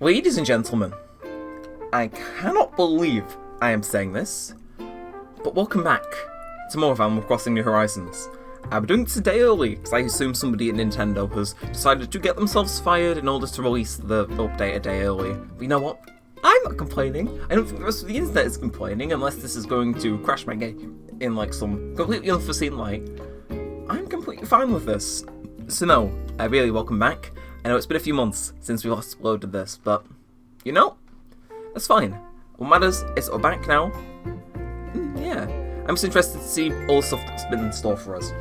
Ladies and gentlemen, I cannot believe I am saying this, but welcome back to more of Animal Crossing New Horizons. I'm doing this a day early, because I assume somebody at Nintendo has decided to get themselves fired in order to release the update a day early. But you know what? I'm not complaining. I don't think the rest of the internet is complaining, unless this is going to crash my game in like some completely unforeseen light. I'm completely fine with this. So no, really welcome back. I know it's been a few months since we last uploaded this, but you know, that's fine. What matters is we're back now. Yeah, I'm just interested to see all the stuff that's been in store for us.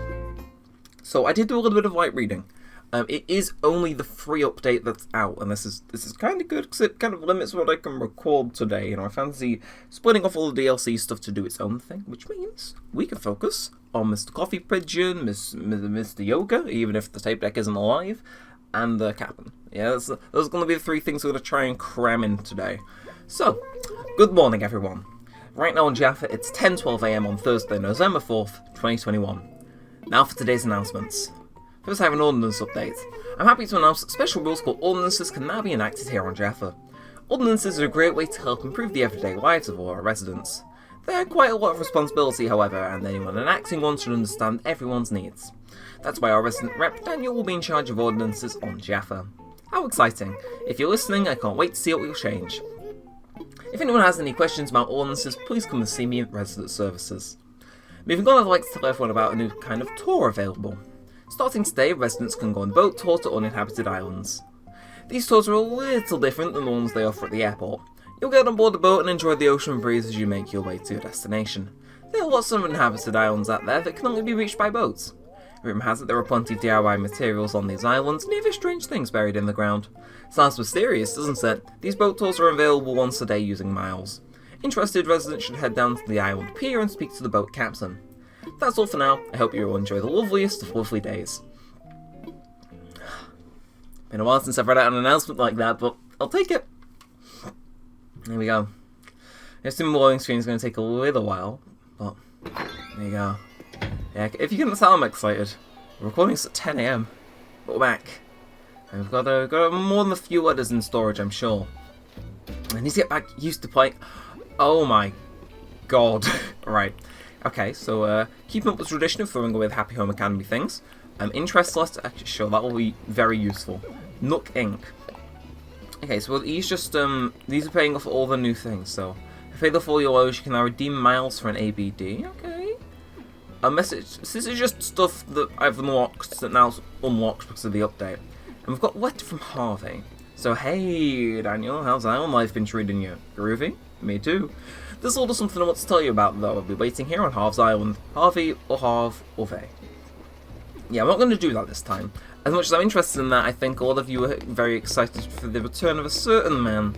So I did do a little bit of light reading. It is only the free update that's out, and this is kind of good because it kind of limits what I can record today. You know, I fancy splitting off all the DLC stuff to do its own thing, which means we can focus on Mr. Coffee Pigeon, Mr. Yoga, even if the tape deck isn't alive, and the Captain. Yeah, those are going to be the three things we're going to try and cram in today. So, good morning everyone. Right now on Jaffa, it's 10:12 AM on Thursday, November 4th, 2021. Now for today's announcements. First I have an Ordinance update. I'm happy to announce that special rules called Ordinances can now be enacted here on Jaffa. Ordinances are a great way to help improve the everyday lives of all our residents. They are quite a lot of responsibility, however, and anyone enacting one should understand everyone's needs. That's why our resident rep, Daniel, will be in charge of Ordinances on Jaffa. How exciting! If you're listening, I can't wait to see what will change. If anyone has any questions about Ordinances, please come and see me at Resident Services. Moving on, I'd like to tell everyone about a new kind of tour available. Starting today, residents can go on boat tour to uninhabited islands. These tours are a little different than the ones they offer at the airport. You'll get on board the boat and enjoy the ocean breeze as you make your way to your destination. There are lots of uninhabited islands out there that can only be reached by boats. Rumour has it there are plenty of DIY materials on these islands and even strange things buried in the ground. Sounds mysterious, doesn't it? These boat tours are available once a day using miles. Interested residents should head down to the island pier and speak to the boat captain. That's all for now. I hope you all enjoy the loveliest of lovely days. Been a while since I've read out an announcement like that, but I'll take it. There we go. I assume the loading screen is going to take a little while, but there you go. Yeah, if you couldn't tell, I'm excited. We're recording this at 10 AM, but we're back. And we've got more than a few letters in storage, I'm sure. I need to get back used to playing. Oh my god. Right. Okay, so keeping up the tradition of throwing away the Happy Home Academy things. Interest letter, actually, sure, that will be very useful. Nook Inc. Okay, so these just these are paying off all the new things. So if you pay the full your lows, you can now redeem miles for an ABD. Okay. A message. This is just stuff that I've unlocked that now's unlocked because of the update. And we've got a letter from Harvey. So hey Daniel, how's island life been treating you? Groovy? Me too. There's a little something I want to tell you about though. I'll be waiting here on Harv's Island. Harvey or Harv or they. Yeah, I'm not going to do that this time. As much as I'm interested in that, I think a lot of you are very excited for the return of a certain man.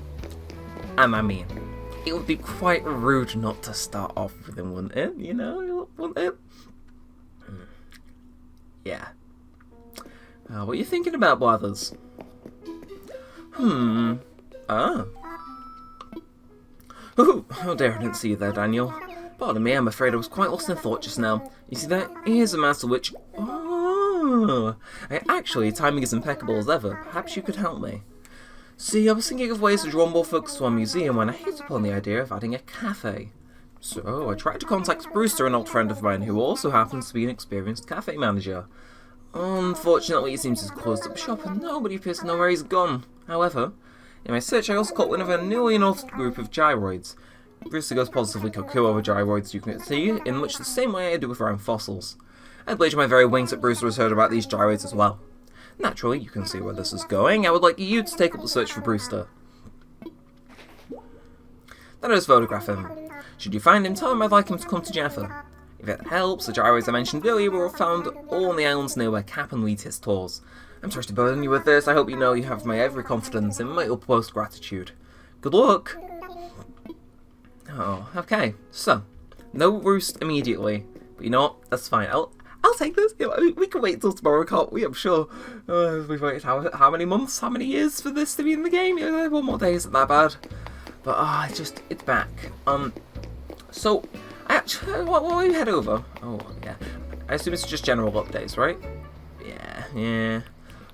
And I mean, it would be quite rude not to start off with him, wouldn't it? You know, wouldn't it? Yeah. What are you thinking about, brothers? Ah. Oh dear, I didn't see you there, Daniel. Pardon me, I'm afraid I was quite lost in thought just now. You see, there is a matter which... Oh, actually, timing is impeccable as ever. Perhaps you could help me. See, I was thinking of ways to draw more folks to our museum when I hit upon the idea of adding a cafe. So, I tried to contact Brewster, an old friend of mine, who also happens to be an experienced cafe manager. Unfortunately, it seems he's closed up shop and nobody appears to know where he's gone. However, in my search I also caught one of a newly unearthed group of gyroids. Brewster goes positively cuckoo over gyroids, you can see, in much the same way I do with around fossils. I'd wager my very wings that Brewster has heard about these gyroids as well. Naturally, you can see where this is going. I would like you to take up the search for Brewster. Then I just photograph him. Should you find him, tell him I'd like him to come to Jaffa. If it helps, the gyroids I mentioned earlier were found all on the islands near where Cap'n leads his tours. I'm sorry to burden you with this. I hope you know you have my every confidence and my utmost gratitude. Good luck! Oh, okay. So, no roost immediately. But you know what? That's fine. I'll take this. You know, we can wait till tomorrow, can't we? I'm sure. We've waited how many months, how many years for this to be in the game? Yeah, one more day isn't that bad. But it's back. So actually, what will we head over? Oh yeah. I assume it's just general updates, right? Yeah.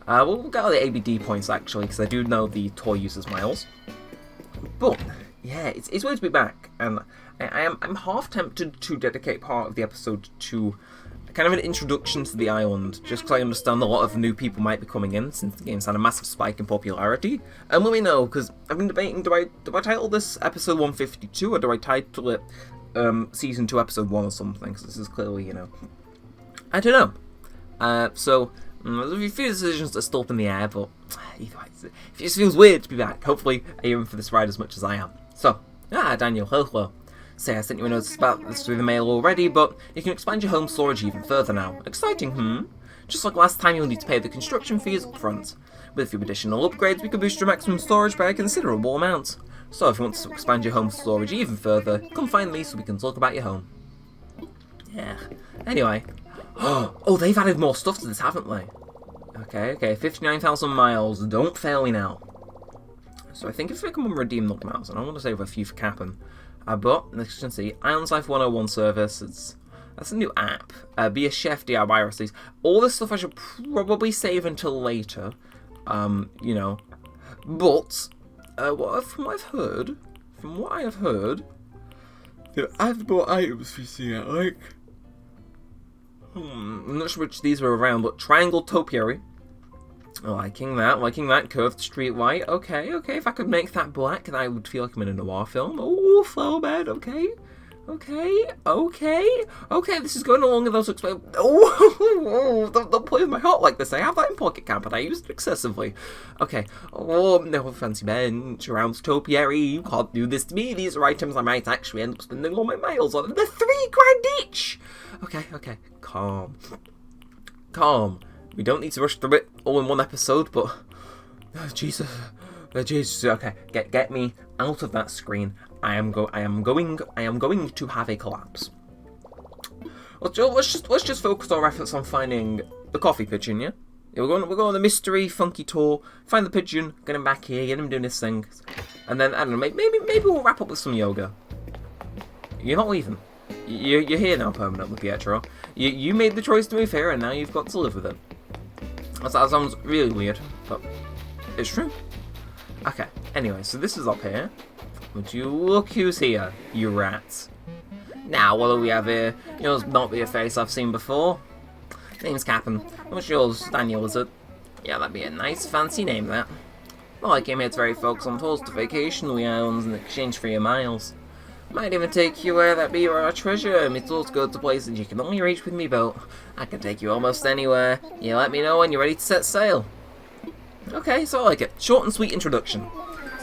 We'll get all the ABD points actually, because I do know the tour uses miles. But yeah, it's weird to be back, and I'm half tempted to dedicate part of the episode to kind of an introduction to the island, just because I understand a lot of new people might be coming in since the game's had a massive spike in popularity. And let me know, because I've been debating, do I title this episode 152, or do I title it season 2 episode 1 or something, because this is clearly, you know, I don't know. So there's a few decisions that are still up in the air, but either way, it just feels weird to be back. Hopefully you're in for this ride as much as I am. So, Daniel, hello. Say I sent you a notice about this through the mail already, but you can expand your home storage even further now. Exciting, Just like last time, you'll need to pay the construction fees up front. With a few additional upgrades, we can boost your maximum storage by a considerable amount. So if you want to expand your home storage even further, come find me so we can talk about your home. Yeah. Anyway. Oh, they've added more stuff to this, haven't they? Okay, 59,000 miles. Don't fail me now. So I think if I can redeem the miles, and I want to save a few for Cap'n. But, as you can see, Islands Life 101 service, that's a new app. Be a chef, DIY recipes. All this stuff I should probably save until later. You know. But, from what I have heard, there are more items we see at, like, I'm not sure which these were around, but Triangle Topiary. Liking that curved street light. Okay, if I could make that black, then I would feel like I'm in a noir film. Oh, flower bed, okay, this is going along with those explain. Don't play with my heart like this. I have that in Pocket Camp, and I use it excessively. Okay, no fancy bench, round topiary, you can't do this to me. These are items I might actually end up spending all my miles on. They're $3 grand each! Okay, calm. We don't need to rush through it all in one episode, but Jesus, okay, get me out of that screen. I am going to have a collapse. Let's just focus our efforts on finding the coffee pigeon, yeah? We're going on a mystery funky tour. Find the pigeon, get him back here, get him doing his thing, and then I don't know, maybe we'll wrap up with some yoga. You're not leaving. You're here now permanently, Pietro. You made the choice to move here, and now you've got to live with it. That sounds really weird, but it's true. Okay, anyway, so this is up here. Would you look who's here, you rats? Now, what do we have here? Yours not be a face I've seen before. Name's Cap'n. What's yours, Daniel, is it? Yeah, that'd be a nice, fancy name, that. Well, I came here to very focus on tours to vacation the islands in exchange for your miles. Might even take you where that be our treasure. Me tools go to places you can only reach with me boat. I can take you almost anywhere. You let me know when you're ready to set sail. Okay, so I like it. Short and sweet introduction.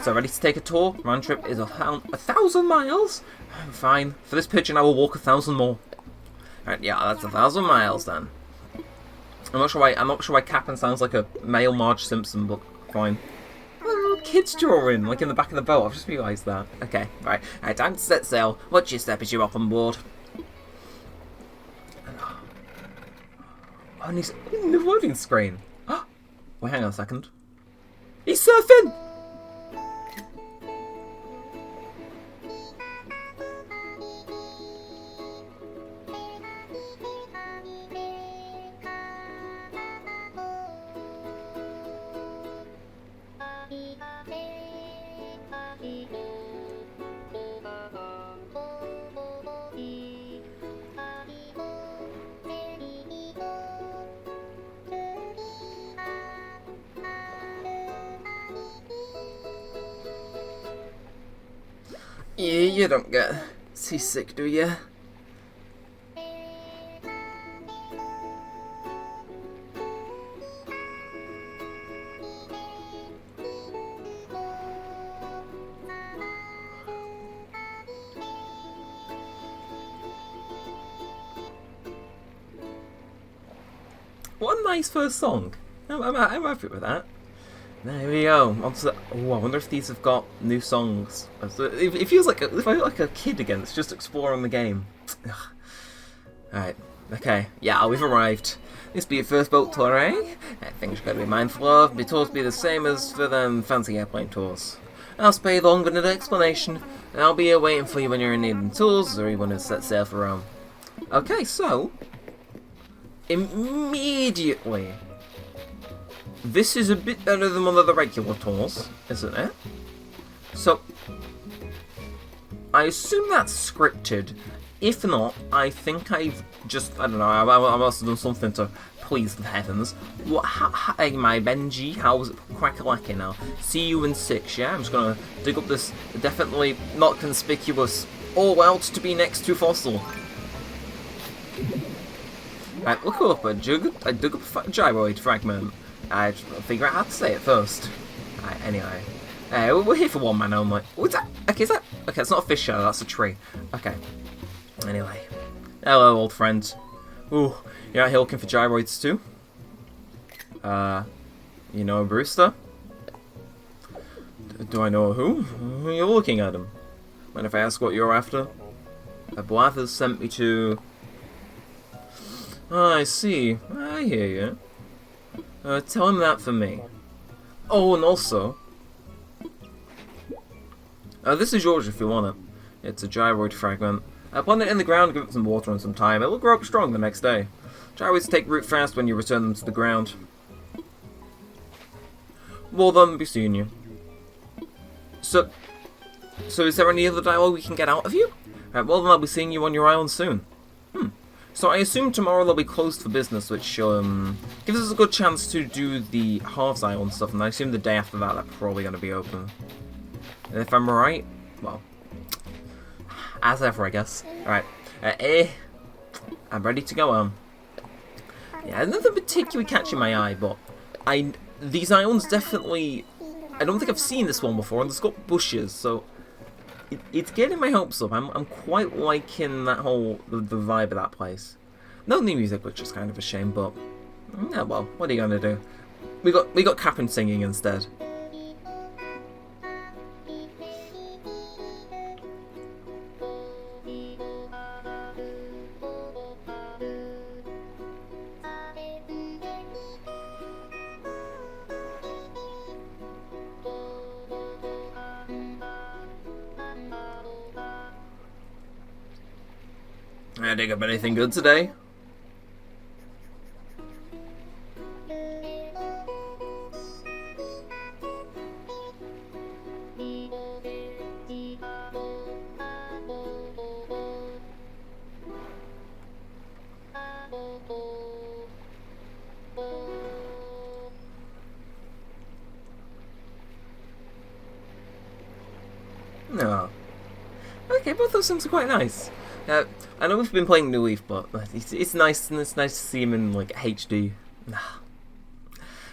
So ready to take a tour? Round trip is 1,000 miles? Fine. For this pigeon I will walk 1,000 more. Alright, yeah, that's 1,000 miles then. I'm not sure why Cap'n sounds like a male Marge Simpson, but fine. Kids drawing, like in the back of the boat. I've just realised that. Okay, right, time to set sail. Watch your step as you're up on board. Oh, and he's in the loading screen. Wait, hang on a second. He's surfing! You don't get seasick, do you? What a nice first song. I'm happy with that. There we go. I wonder if these have got new songs. It feels like if I feel like a kid again that's just exploring the game. Alright. Okay. Yeah, we've arrived. This be your first boat tour, eh? Things you've got to be mindful of. The tours be the same as for them fancy airplane tours. I'll spare you the long-winded explanation, and I'll be here waiting for you when you're in need of tools or you want to set sail for Rome. Okay, so immediately this is a bit better than one of the regular tours, isn't it? So, I assume that's scripted. If not, I think I've just, I don't know, I must have done something to please the heavens. What, hey, my Benji, how's it crack-a-lacking now? See you in 6, yeah? I'm just gonna dig up this definitely not conspicuous all out to be next to fossil. Right, look up, I dug up a gyroid fragment. I figure out how to say it first. Right, anyway. We're here for one man only. What's that? Okay, is that? Okay, it's not a fish show, that's a tree. Okay. Anyway. Hello, old friend. Ooh, you're out here looking for gyroids too? You know Brewster? Do I know who? You're looking at him. Mind if I ask what you're after? Blathers sent me to... Oh, I see. I hear you. Tell him that for me. Oh, and also... this is yours if you want it. It's a gyroid fragment. Plant it in the ground, give it some water and some time. It'll grow up strong the next day. Gyroids take root fast when you return them to the ground. Well then, be seeing you. So is there any other dialogue we can get out of you? Right, well then I'll be seeing you on your island soon. So I assume tomorrow they'll be closed for business, which gives us a good chance to do the Halves Island stuff, and I assume the day after that they're probably going to be open. And if I'm right, well, as ever, I guess. Alright, I'm ready to go on. Yeah, nothing particularly catching my eye, but these islands definitely, I don't think I've seen this one before, and it's got bushes, so it's getting my hopes up. I'm quite liking that whole, the vibe of that place. No new music, which is kind of a shame, but, yeah, well, what are you gonna do? We got Cap'n singing instead. I dig up anything good today? No. Okay, both those songs are quite nice. I know we've been playing New Leaf, but it's nice, and it's nice to see him in like HD.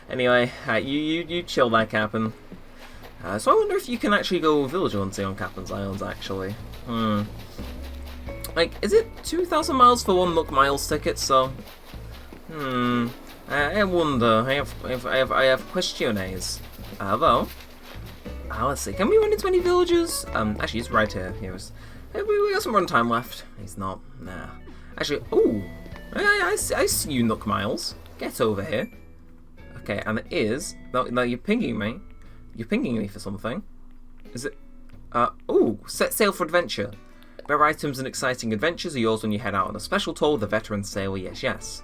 Anyway, you chill there, Cap'n. So I wonder if you can actually go village hunting on Cap'n's Islands, actually. Like, is it 2,000 miles for one Nook Miles ticket? So, I wonder. I have questiones. Though. Let's see. Can we run into any villages? Actually, it's right here. We got some run time left. He's not. Nah. Actually, ooh. I see you, Nook Miles. Get over here. Okay, and it is. No, you're pinging me. You're pinging me for something. Is it? Ooh. Set sail for adventure. Rare items and exciting adventures are yours when you head out on a special tour with the veteran sailor. Yes.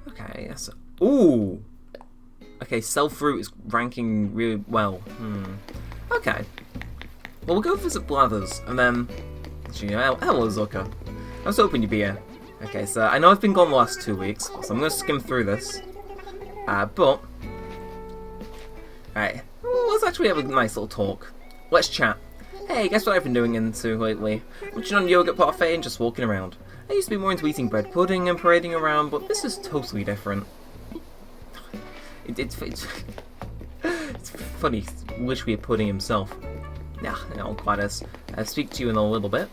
Okay, yes. Ooh. Okay, self-route is ranking really well. Okay. Well, we'll go visit Blathers, and then... Hello, Zucker. I was hoping you'd be here. Okay, so I know I've been gone the last 2 weeks, so I'm going to skim through this. But... Alright, let's actually have a nice little talk. Let's chat. Hey, guess what I've been doing into lately? Watching on yogurt parfait and just walking around. I used to be more into eating bread pudding and parading around, but this is totally different. It's funny, literally a pudding himself. Yeah, I'll quite speak to you in a little bit.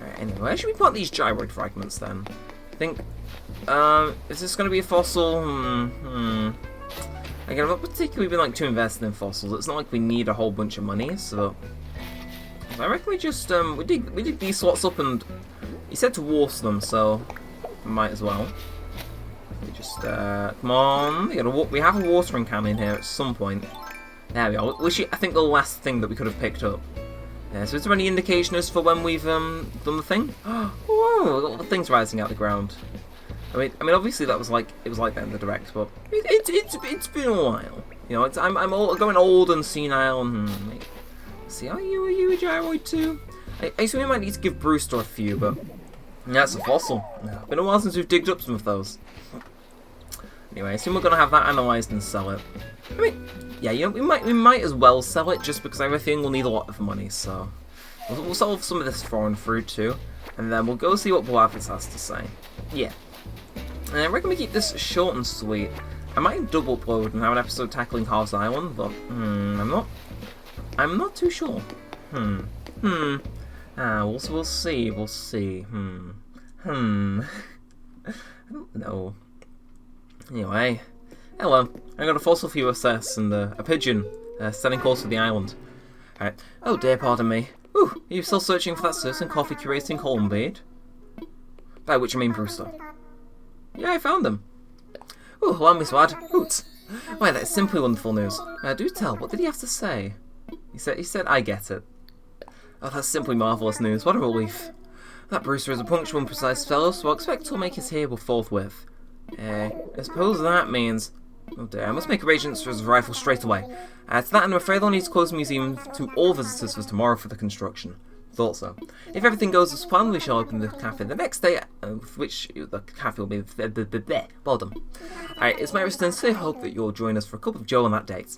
Alright, anyway, where should we put these gyroid fragments then? I think, is this going to be a fossil? Again, I've not particularly been too invested in fossils. It's not like we need a whole bunch of money, so I reckon we just we dig these slots up, and he said to water them, so we might as well. We just come on. We have a watering can in here at some point. There we are. I think the last thing that we could have picked up. Yeah, so is there any indication as for when we've done the thing? Whoa, we've got the things rising out of the ground. I mean, obviously it was like that in the direct, but it's been a while. You know, I'm going old and senile. And, see, are you a gyroid too? I assume we might need to give Brewster a few, but that's a fossil. Been a while since we've digged up some of those. Anyway, I assume we're gonna have that analysed and sell it. I mean, yeah, you know, we might as well sell it just because I have a feeling we'll need a lot of money. So we'll solve some of this foreign fruit too, and then we'll go see what Blavis has to say. Yeah. And I reckon we keep this short and sweet. I might double upload and have an episode tackling Harv's Island, but I'm not too sure. We'll see. I don't know. Anyway, hello. I got a fossil for you to assess and a pigeon standing close to the island. Alright. Oh dear, pardon me. Ooh, are you still searching for that certain coffee curating Holmbeard? By which I mean Brewster. Yeah, I found them. Oh, allow me to add, hoots. Why, that's simply wonderful news. Do tell, what did he have to say? He said, I get it. Oh, that's simply marvellous news. What a relief. That Brewster is a punctual and precise fellow, so I expect he'll make his hair forthwith. I suppose that means... Oh dear, I must make arrangements for his arrival straight away. To that, I'm afraid I'll need to close the museum to all visitors for tomorrow for the construction. Thought so. If everything goes as planned, we shall open the cafe the next day, which the cafe will be well done. Alright, it's my sincere hope that you'll join us for a cup of joe on that date.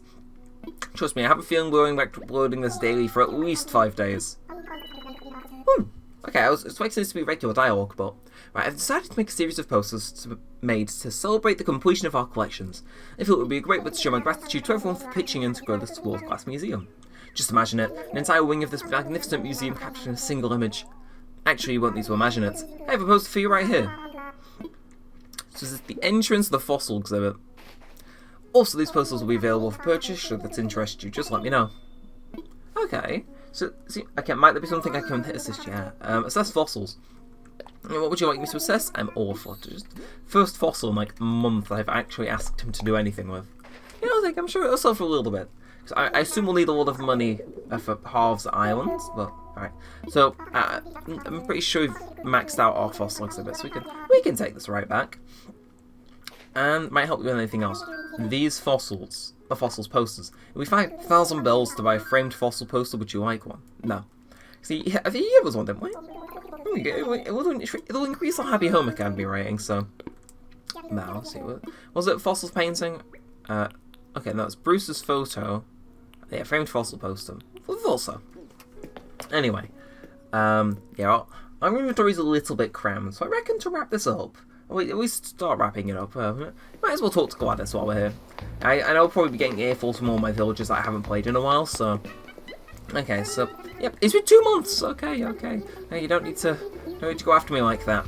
Trust me, I have a feeling we're going back to uploading this daily for at least 5 days. Okay, I was expecting this to be regular dialogue, but... Right, I've decided to make a series of posters made to celebrate the completion of our collections. I feel it would be a great way to show my gratitude to everyone for pitching in to grow this world-class museum. Just imagine it, an entire wing of this magnificent museum captured in a single image. Actually, you won't need to imagine it. I have a poster for you right here. So this is the entrance to the fossil exhibit. Also, these posters will be available for purchase, should that interest you, just let me know. Okay, so, see, okay, might there be something I can assist you at? Assess fossils. What would you like me to assess? I'm all for it. Just first fossil in like a month I've actually asked him to do anything with. You know, I'm sure it'll sell for a little bit. So I assume we'll need a lot of money for Harv's Island, but alright. So I'm pretty sure we've maxed out our fossil exhibit, so we can take this right back. And might help you with anything else. These fossils, the fossils posters. If we find 1,000 bells to buy a framed fossil poster, would you like one? No. See, I think he gave us one, didn't we? It'll increase our Happy Home Academy rating, so... Now, let's see. Was it fossils painting? Okay, no, it's Bruce's photo. Yeah, framed fossil poster. Also. Anyway. Yeah, our inventory's a little bit crammed, so I reckon to wrap this up, we start wrapping it up. Might as well talk to Gladys while we're here. I know I'll probably be getting earfuls from all my villagers that I haven't played in a while, so... Okay, so... Yep, it's been 2 months! Okay. Hey, you don't need to go after me like that.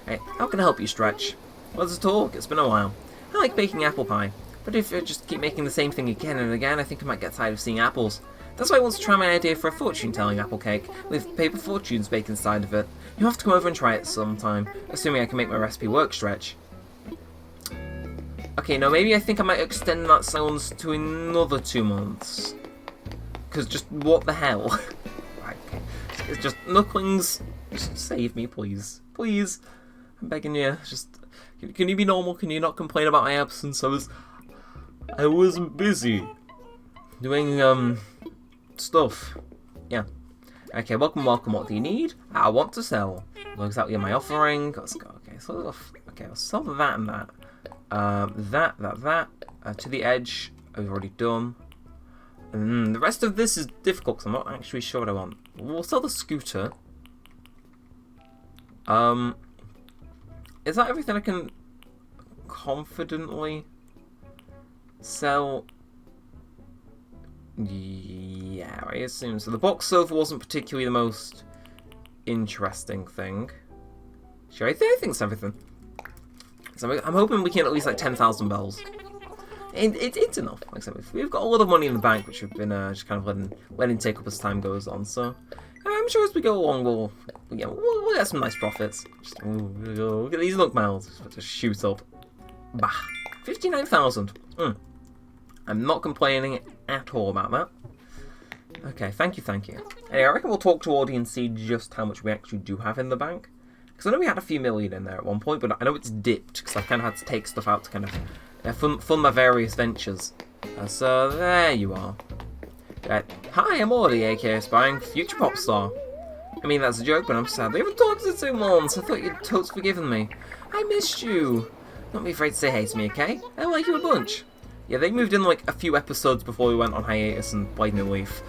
Hey, how can I help you, Stretch? Let's talk, it's been a while. I like baking apple pie, but if I just keep making the same thing again and again, I think I might get tired of seeing apples. That's why I want to try my idea for a fortune-telling apple cake, with paper fortunes baked inside of it. You'll have to come over and try it sometime, assuming I can make my recipe work, Stretch. Okay, no, maybe I think I might extend that silence to another 2 months. Because just, what the hell? Right, okay. It's just, Knucklings, just save me, please. Please. I'm begging you, just... Can you be normal? Can you not complain about my absence? I was busy. Doing, stuff. Yeah. Okay, welcome. What do you need? I want to sell. What exactly am I offering? Let's go. Okay, so I'll sell that and that. That. To the edge, I've already done. The rest of this is difficult because I'm not actually sure what I want. We'll sell the scooter. Is that everything I can confidently sell? Yeah, I assume so. The box sofa wasn't particularly the most interesting thing. Sure, I think it's everything. So I'm hoping we can get at least like 10,000 bells. It's enough. Like I said, we've got a lot of money in the bank, which we've been just kind of letting take up as time goes on. So I'm sure as we go along, we'll get some nice profits. Look at these look miles just shoot up. Bah, 59,000. I'm not complaining at all about that. Okay, thank you. Anyway, I reckon we'll talk to Audie and see just how much we actually do have in the bank. Because I know we had a few million in there at one point, but I know it's dipped, because I've kind of had to take stuff out to kind of fund my various ventures. So there you are. Hi, I'm Audie, aka Aspiring Future Pop Star. I mean, that's a joke, but I'm sad. We haven't talked in 2 months. I thought you'd totes forgiven me. I missed you. Don't be afraid to say hey to me, okay? I like you a bunch. Yeah, they moved in like a few episodes before we went on hiatus and played New Leaf.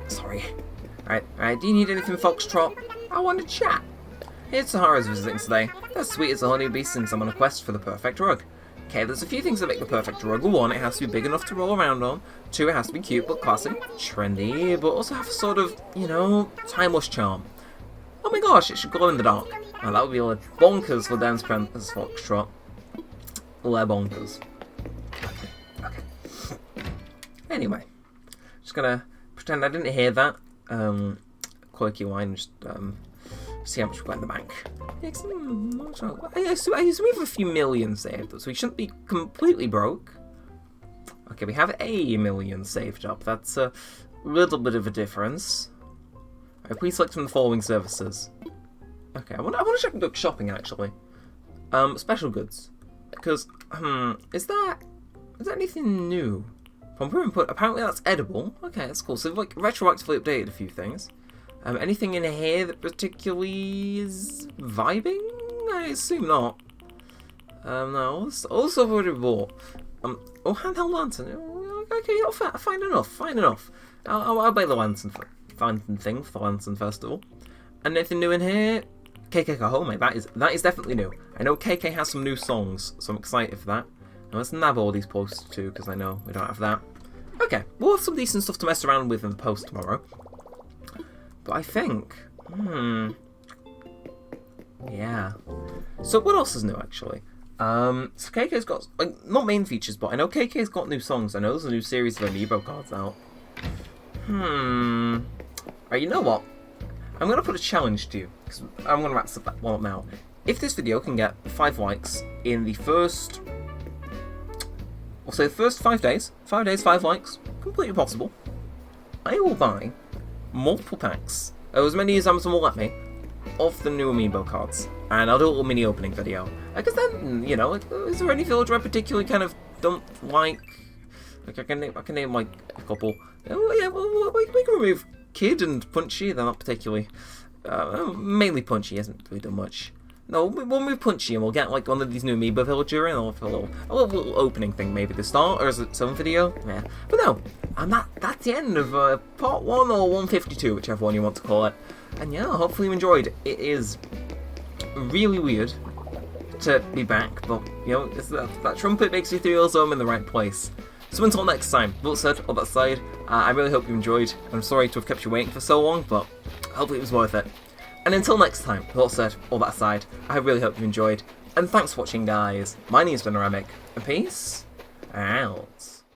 Sorry. Alright, do you need anything, Foxtrot? I want to chat. Here's Sahara's visiting today. That's sweet as a honeybee since I'm on a quest for the perfect rug. Okay, there's a few things that make the perfect rug. 1, it has to be big enough to roll around on. 2, it has to be cute but classy. Trendy, but also have a sort of, you know, timeless charm. Oh my gosh, it should glow in the dark. Oh, that would be like bonkers for Dance Prentice Foxtrot. Le bonkers. Okay. Anyway, just gonna pretend I didn't hear that quirky line and just see how much we got in the bank. I assume we have a few million saved up, so we shouldn't be completely broke. Okay, we have a million saved up. That's a little bit of a difference. Alright, please select from the following services. Okay, I want to check book shopping actually. Special goods. Because, is that anything new? From Brew Input, apparently that's edible. Okay, that's cool. So they've like retroactively updated a few things. Anything in here that particularly is vibing? I assume not. No, also already bought. Oh, handheld lantern. Okay, fine enough. I'll buy the lantern thing for the lantern festival. And anything new in here? KK Kahome, that is definitely new. I know KK has some new songs, so I'm excited for that. Now let's nab all these posts too, because I know we don't have that. Okay, we'll have some decent stuff to mess around with in the post tomorrow. But I think, yeah. So what else is new actually? So KK's got, like, not main features, but I know KK's got new songs. I know there's a new series of amiibo cards out. Alright, you know what? I'm going to put a challenge to you, because I'm going to wrap that one up now. If this video can get 5 likes in the first, I'll say the first 5 days, 5 days, 5 likes, completely possible, I will buy multiple packs, as many as Amazon will let me, of the new amiibo cards, and I'll do a little mini opening video. Because then, you know, like, is there any villager I particularly kind of don't like? Like I can name like a couple. Oh yeah, well, we can remove Kid and Punchy. They're not particularly, mainly Punchy hasn't really done much. No, we'll move Punchy and we'll get like one of these new amiibo villager and I'll have a little opening thing maybe to start, or is it some video? Yeah, but no, and that's the end of part 1 or 152, whichever one you want to call it. And yeah, hopefully you enjoyed. It is really weird to be back, but you know, that trumpet makes you feel as though I'm in the right place. So until next time, that said, all that aside, I really hope you enjoyed. I'm sorry to have kept you waiting for so long, but hopefully it was worth it. And until next time, that said, all that aside, I really hope you enjoyed. And thanks for watching, guys. My name's been Neremik, and peace out.